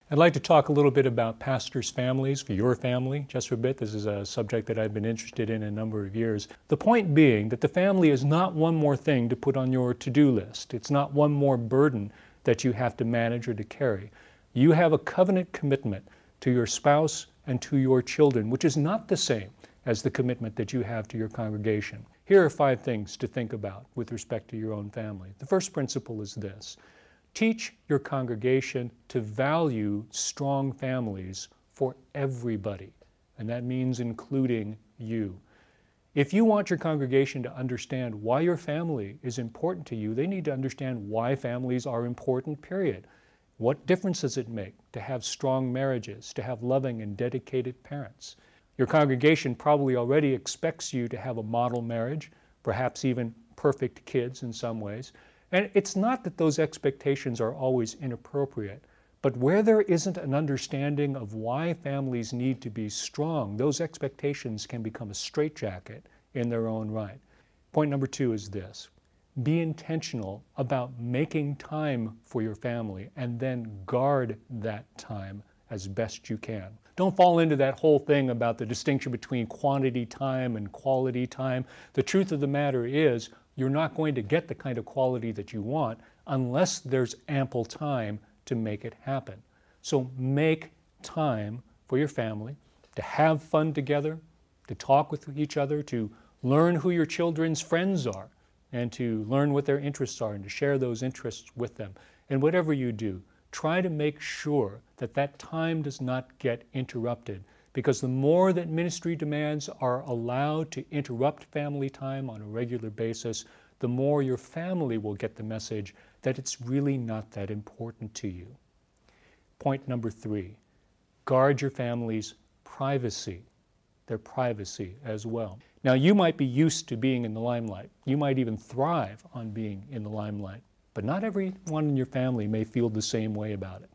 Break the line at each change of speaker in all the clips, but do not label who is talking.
I'd like to talk a little bit about pastors' families, for your family, just for a bit. This is a subject that I've been interested in a number of years. The point being that the family is not one more thing to put on your to-do list. It's not one more burden that you have to manage or to carry. You have a covenant commitment to your spouse and to your children, which is not the same as the commitment that you have to your congregation. Here are 5 things to think about with respect to your own family. The first principle is this: teach your congregation to value strong families for everybody, and that means including you. If you want your congregation to understand why your family is important to you, they need to understand why families are important, period. What difference does it make to have strong marriages, to have loving and dedicated parents? Your congregation probably already expects you to have a model marriage, perhaps even perfect kids in some ways. And it's not that those expectations are always inappropriate, but where there isn't an understanding of why families need to be strong, those expectations can become a straitjacket in their own right. Point number 2 is this: be intentional about making time for your family and then guard that time as best you can. Don't fall into that whole thing about the distinction between quantity time and quality time. The truth of the matter is, you're not going to get the kind of quality that you want unless there's ample time to make it happen. So make time for your family, to have fun together, to talk with each other, to learn who your children's friends are, and to learn what their interests are and to share those interests with them. And whatever you do, try to make sure that that time does not get interrupted, because the more that ministry demands are allowed to interrupt family time on a regular basis, the more your family will get the message that it's really not that important to you. Point number 3, guard your family's privacy, their privacy as well. Now, you might be used to being in the limelight. You might even thrive on being in the limelight, but not everyone in your family may feel the same way about it.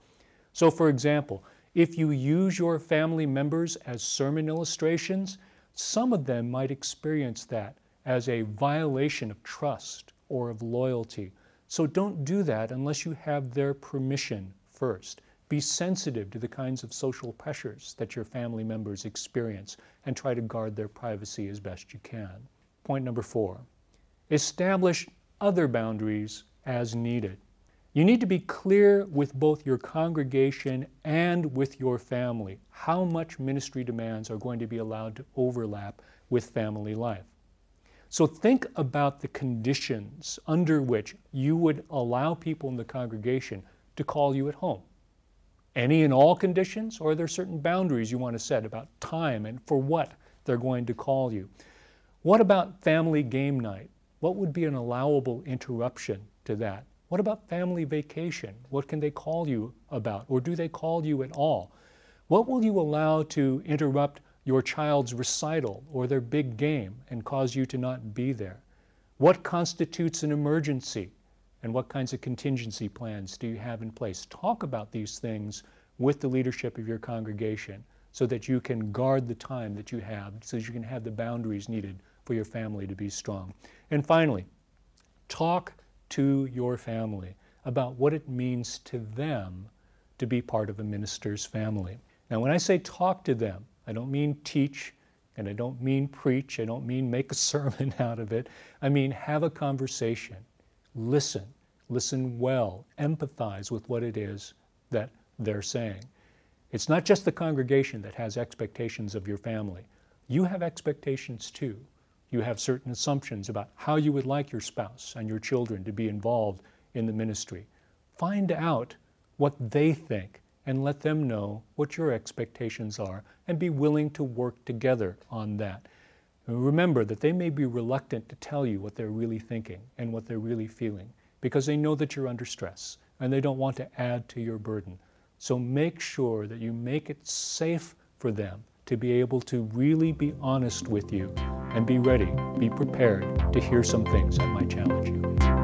So, for example, if you use your family members as sermon illustrations, some of them might experience that as a violation of trust or of loyalty. So don't do that unless you have their permission first. Be sensitive to the kinds of social pressures that your family members experience and try to guard their privacy as best you can. Point number 4, establish other boundaries as needed. You need to be clear with both your congregation and with your family how much ministry demands are going to be allowed to overlap with family life. So think about the conditions under which you would allow people in the congregation to call you at home. Any and all conditions, or are there certain boundaries you want to set about time and for what they're going to call you? What about family game night? What would be an allowable interruption to that? What about family vacation? What can they call you about, or do they call you at all? What will you allow to interrupt your child's recital or their big game and cause you to not be there? What constitutes an emergency, and what kinds of contingency plans do you have in place? Talk about these things with the leadership of your congregation so that you can guard the time that you have, so that you can have the boundaries needed for your family to be strong. And finally, talk to your family about what it means to them to be part of a minister's family. Now, when I say talk to them, I don't mean teach, and I don't mean preach, I don't mean make a sermon out of it. I mean have a conversation. Listen well, empathize with what it is that they're saying. It's not just the congregation that has expectations of your family. You have expectations too. You have certain assumptions about how you would like your spouse and your children to be involved in the ministry. Find out what they think and let them know what your expectations are, and be willing to work together on that. Remember that they may be reluctant to tell you what they're really thinking and what they're really feeling, because they know that you're under stress and they don't want to add to your burden. So make sure that you make it safe for them to be able to really be honest with you and be ready, be prepared to hear some things that might challenge you.